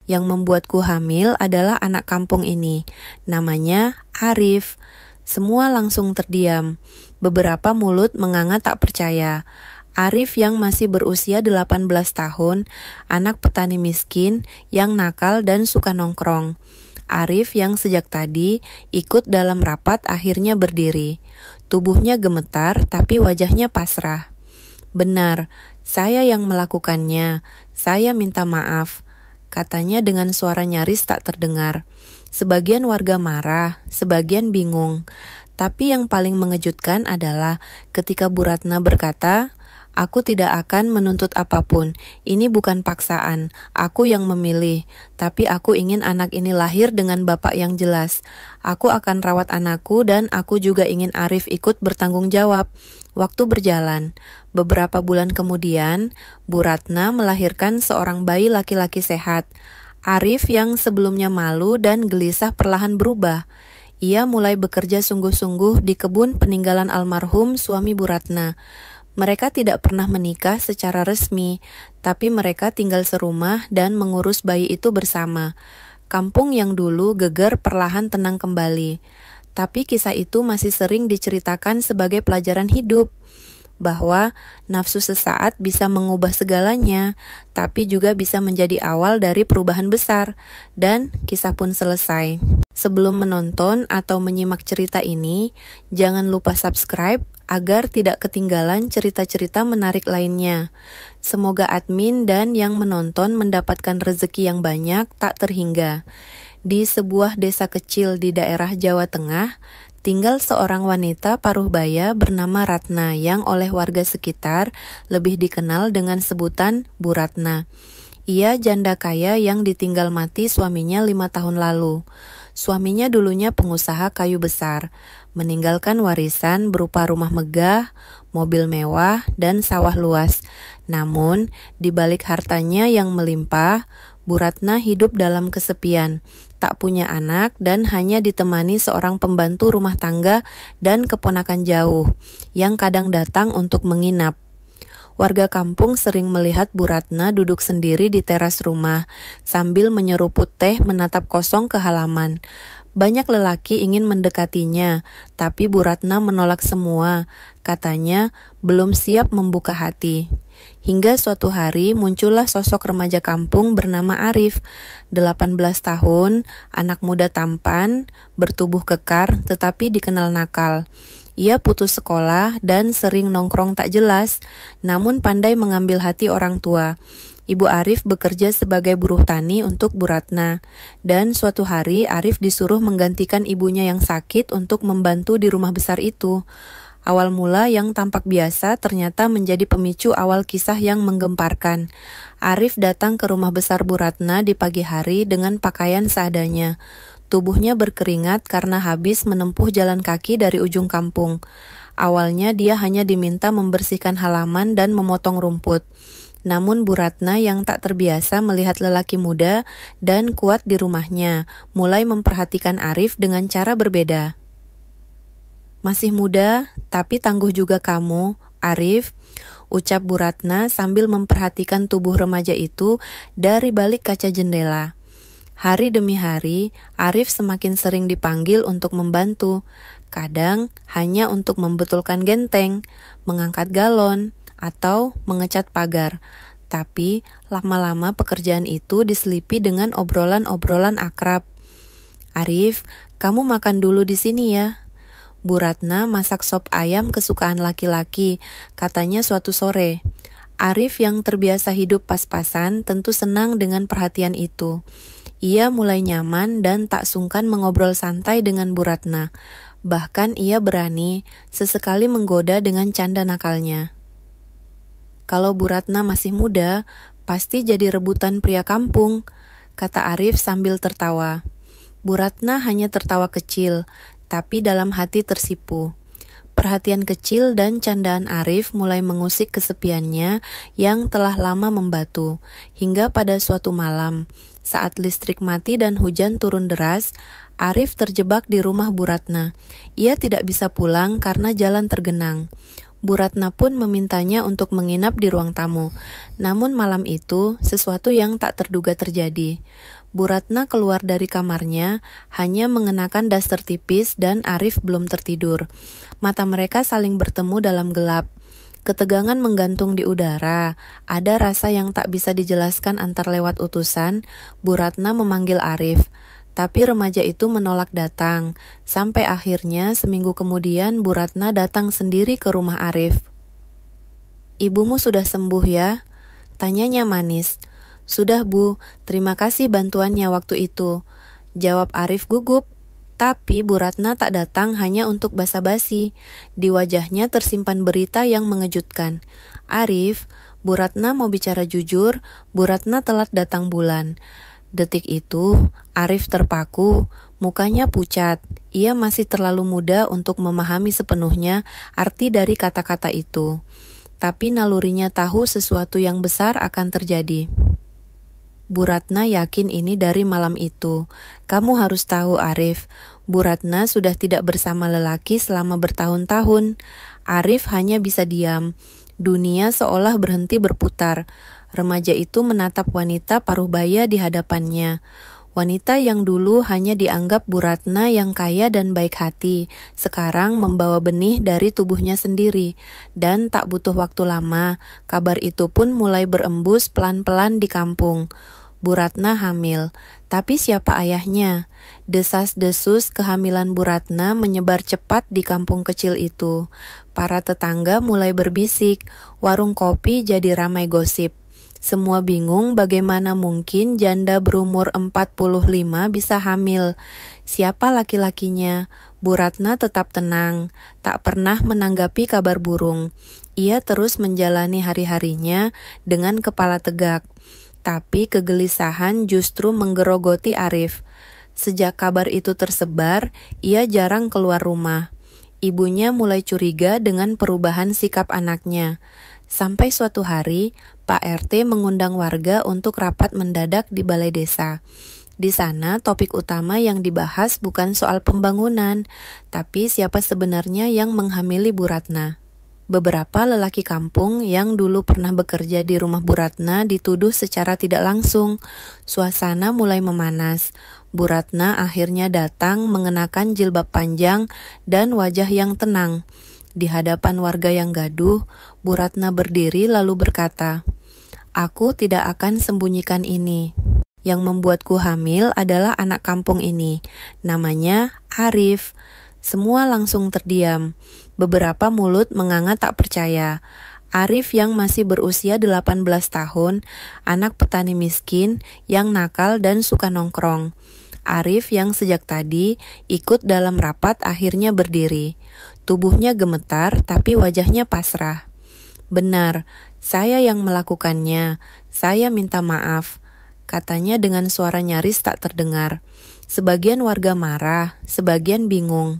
Yang membuatku hamil adalah anak kampung ini. Namanya Arif. Semua langsung terdiam. Beberapa mulut menganga tak percaya. Arif yang masih berusia 18 tahun, anak petani miskin yang nakal dan suka nongkrong. Arif yang sejak tadi ikut dalam rapat akhirnya berdiri. Tubuhnya gemetar tapi wajahnya pasrah. Benar, saya yang melakukannya. Saya minta maaf, katanya dengan suara nyaris tak terdengar. Sebagian warga marah, sebagian bingung. Tapi yang paling mengejutkan adalah ketika Bu Ratna berkata, "Aku tidak akan menuntut apapun. Ini bukan paksaan. Aku yang memilih. Tapi aku ingin anak ini lahir dengan bapak yang jelas. Aku akan rawat anakku dan aku juga ingin Arif ikut bertanggung jawab." Waktu berjalan. Beberapa bulan kemudian, Bu Ratna melahirkan seorang bayi laki-laki sehat. Arif yang sebelumnya malu dan gelisah perlahan berubah. Ia mulai bekerja sungguh-sungguh di kebun peninggalan almarhum suami Bu Ratna. Mereka tidak pernah menikah secara resmi, tapi mereka tinggal serumah dan mengurus bayi itu bersama. Kampung yang dulu geger perlahan tenang kembali. Tapi kisah itu masih sering diceritakan sebagai pelajaran hidup, bahwa nafsu sesaat bisa mengubah segalanya, tapi juga bisa menjadi awal dari perubahan besar, dan kisah pun selesai. Sebelum menonton atau menyimak cerita ini, jangan lupa subscribe agar tidak ketinggalan cerita-cerita menarik lainnya. Semoga admin dan yang menonton mendapatkan rezeki yang banyak tak terhingga. Di sebuah desa kecil di daerah Jawa Tengah, tinggal seorang wanita paruh baya bernama Ratna yang oleh warga sekitar lebih dikenal dengan sebutan Bu Ratna. Ia janda kaya yang ditinggal mati suaminya 5 tahun lalu. Suaminya dulunya pengusaha kayu besar, meninggalkan warisan berupa rumah megah, mobil mewah, dan sawah luas. Namun, di balik hartanya yang melimpah, Bu Ratna hidup dalam kesepian, tak punya anak dan hanya ditemani seorang pembantu rumah tangga dan keponakan jauh, yang kadang datang untuk menginap. Warga kampung sering melihat Bu Ratna duduk sendiri di teras rumah, sambil menyeruput teh menatap kosong ke halaman. Banyak lelaki ingin mendekatinya, tapi Bu Ratna menolak semua. Katanya belum siap membuka hati. Hingga suatu hari muncullah sosok remaja kampung bernama Arif, 18 tahun, anak muda tampan, bertubuh kekar tetapi dikenal nakal. Ia putus sekolah dan sering nongkrong tak jelas, namun pandai mengambil hati orang tua. Ibu Arif bekerja sebagai buruh tani untuk Bu Ratna, dan suatu hari Arif disuruh menggantikan ibunya yang sakit untuk membantu di rumah besar itu. Awal mula yang tampak biasa ternyata menjadi pemicu awal kisah yang menggemparkan. Arif datang ke rumah besar Bu Ratna di pagi hari dengan pakaian seadanya. Tubuhnya berkeringat karena habis menempuh jalan kaki dari ujung kampung. Awalnya dia hanya diminta membersihkan halaman dan memotong rumput. Namun Bu Ratna yang tak terbiasa melihat lelaki muda dan kuat di rumahnya, mulai memperhatikan Arif dengan cara berbeda. "Masih muda, tapi tangguh juga kamu, Arif," ucap Bu Ratna sambil memperhatikan tubuh remaja itu dari balik kaca jendela. Hari demi hari, Arif semakin sering dipanggil untuk membantu. Kadang hanya untuk membetulkan genteng, mengangkat galon, atau mengecat pagar. Tapi lama-lama pekerjaan itu diselipi dengan obrolan-obrolan akrab. "Arif, kamu makan dulu di sini ya. Bu Ratna masak sop ayam kesukaan laki-laki," katanya suatu sore. Arif yang terbiasa hidup pas-pasan tentu senang dengan perhatian itu. Ia mulai nyaman dan tak sungkan mengobrol santai dengan Bu Ratna. Bahkan ia berani sesekali menggoda dengan canda nakalnya. "Kalau Bu Ratna masih muda, pasti jadi rebutan pria kampung," kata Arif sambil tertawa. Bu Ratna hanya tertawa kecil, tapi dalam hati tersipu. Perhatian kecil dan candaan Arif mulai mengusik kesepiannya yang telah lama membatu. Hingga pada suatu malam, saat listrik mati dan hujan turun deras, Arif terjebak di rumah Bu Ratna. Ia tidak bisa pulang karena jalan tergenang. Bu Ratna pun memintanya untuk menginap di ruang tamu. Namun malam itu, sesuatu yang tak terduga terjadi. Bu Ratna keluar dari kamarnya, hanya mengenakan daster tipis dan Arif belum tertidur. Mata mereka saling bertemu dalam gelap. Ketegangan menggantung di udara. Ada rasa yang tak bisa dijelaskan antar lewat utusan. Bu Ratna memanggil Arif. Tapi remaja itu menolak datang. Sampai akhirnya seminggu kemudian Bu Ratna datang sendiri ke rumah Arif. "Ibumu sudah sembuh ya?" tanyanya manis. "Sudah Bu, terima kasih bantuannya waktu itu," jawab Arif gugup. Tapi Bu Ratna tak datang hanya untuk basa-basi. Di wajahnya tersimpan berita yang mengejutkan. "Arif, Bu Ratna mau bicara jujur, Bu Ratna telat datang bulan." Detik itu, Arif terpaku, mukanya pucat. Ia masih terlalu muda untuk memahami sepenuhnya arti dari kata-kata itu. Tapi nalurinya tahu sesuatu yang besar akan terjadi. Bu Ratna yakin ini dari malam itu. "Kamu harus tahu, Arif, Bu Ratna sudah tidak bersama lelaki selama bertahun-tahun." Arif hanya bisa diam. Dunia seolah berhenti berputar. Remaja itu menatap wanita paruh baya di hadapannya. Wanita yang dulu hanya dianggap Bu Ratna yang kaya dan baik hati, sekarang membawa benih dari tubuhnya sendiri. Dan tak butuh waktu lama, kabar itu pun mulai berembus pelan-pelan di kampung. Bu Ratna hamil, tapi siapa ayahnya? Desas-desus kehamilan Bu Ratna menyebar cepat di kampung kecil itu. Para tetangga mulai berbisik, warung kopi jadi ramai gosip. Semua bingung bagaimana mungkin janda berumur 45 bisa hamil. Siapa laki-lakinya? Bu Ratna tetap tenang, tak pernah menanggapi kabar burung. Ia terus menjalani hari-harinya dengan kepala tegak. Tapi kegelisahan justru menggerogoti Arif. Sejak kabar itu tersebar, ia jarang keluar rumah. Ibunya mulai curiga dengan perubahan sikap anaknya. Sampai suatu hari, Pak RT mengundang warga untuk rapat mendadak di balai desa. Di sana, topik utama yang dibahas bukan soal pembangunan, tapi siapa sebenarnya yang menghamili Bu Ratna. Beberapa lelaki kampung yang dulu pernah bekerja di rumah Bu Ratna dituduh secara tidak langsung. Suasana mulai memanas. Bu Ratna akhirnya datang mengenakan jilbab panjang dan wajah yang tenang. Di hadapan warga yang gaduh, Bu Ratna berdiri lalu berkata, "Aku tidak akan sembunyikan ini. Yang membuatku hamil adalah anak kampung ini. Namanya Arif." Semua langsung terdiam. Beberapa mulut menganga tak percaya. Arif yang masih berusia 18 tahun, anak petani miskin yang nakal dan suka nongkrong. Arif yang sejak tadi ikut dalam rapat akhirnya berdiri. Tubuhnya gemetar tapi wajahnya pasrah. "Benar, saya yang melakukannya. Saya minta maaf," katanya dengan suara nyaris tak terdengar. Sebagian warga marah, sebagian bingung.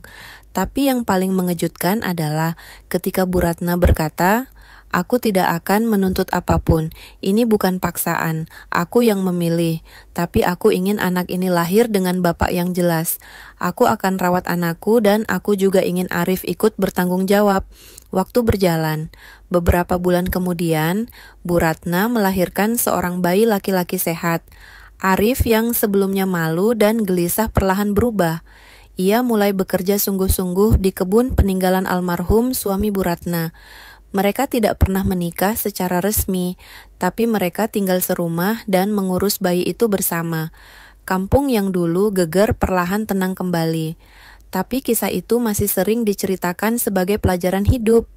Tapi yang paling mengejutkan adalah ketika Bu Ratna berkata, "Aku tidak akan menuntut apapun. Ini bukan paksaan. Aku yang memilih. Tapi aku ingin anak ini lahir dengan bapak yang jelas. Aku akan rawat anakku dan aku juga ingin Arif ikut bertanggung jawab." Waktu berjalan. Beberapa bulan kemudian, Bu Ratna melahirkan seorang bayi laki-laki sehat. Arif yang sebelumnya malu dan gelisah perlahan berubah. Ia mulai bekerja sungguh-sungguh di kebun peninggalan almarhum suami Bu Ratna. Mereka tidak pernah menikah secara resmi, tapi mereka tinggal serumah dan mengurus bayi itu bersama. Kampung yang dulu geger perlahan tenang kembali. Tapi kisah itu masih sering diceritakan sebagai pelajaran hidup,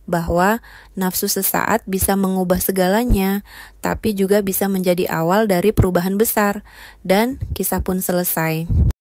bahwa nafsu sesaat bisa mengubah segalanya, tapi juga bisa menjadi awal dari perubahan besar, dan kisah pun selesai.